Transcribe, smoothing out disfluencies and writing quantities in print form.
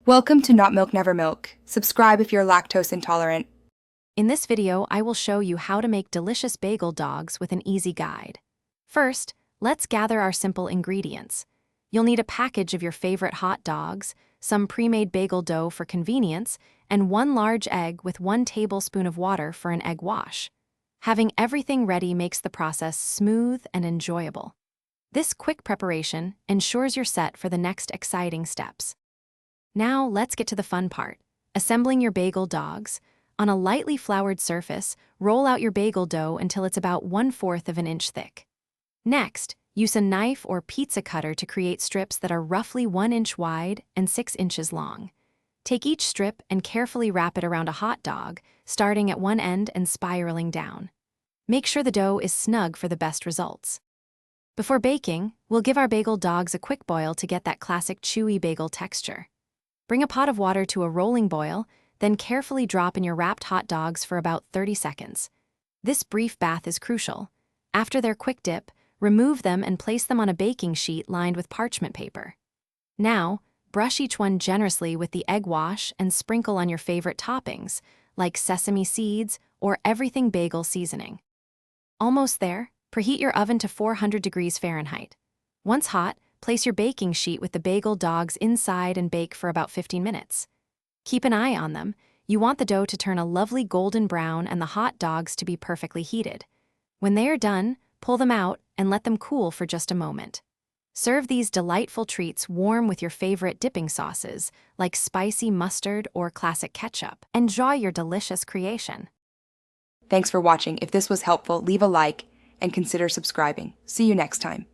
Welcome to Not Milk Never Milk. Subscribe if you're lactose intolerant. In this video, I will show you how to make delicious bagel dogs with an easy guide. First, let's gather our simple ingredients. You'll need a package of your favorite hot dogs, some pre-made bagel dough for convenience, and one large egg with 1 tablespoon of water for an egg wash. Having everything ready makes the process smooth and enjoyable. This quick preparation ensures you're set for the next exciting steps. Now let's get to the fun part, assembling your bagel dogs. On a lightly floured surface, roll out your bagel dough until it's about 1/4 of an inch thick. Next, use a knife or pizza cutter to create strips that are roughly 1 inch wide and 6 inches long. Take each strip and carefully wrap it around a hot dog, starting at one end and spiraling down. Make sure the dough is snug for the best results. Before baking, we'll give our bagel dogs a quick boil to get that classic chewy bagel texture. Bring a pot of water to a rolling boil, then carefully drop in your wrapped hot dogs for about 30 seconds. This brief bath is crucial. After their quick dip, remove them and place them on a baking sheet lined with parchment paper. Now, brush each one generously with the egg wash and sprinkle on your favorite toppings, like sesame seeds or everything bagel seasoning. Almost there, preheat your oven to 400 degrees Fahrenheit. Once hot, place your baking sheet with the bagel dogs inside and bake for about 15 minutes. Keep an eye on them. You want the dough to turn a lovely golden brown and the hot dogs to be perfectly heated. When they are done, pull them out and let them cool for just a moment. Serve these delightful treats warm with your favorite dipping sauces, like spicy mustard or classic ketchup. Enjoy your delicious creation. Thanks for watching. If this was helpful, leave a like and consider subscribing. See you next time.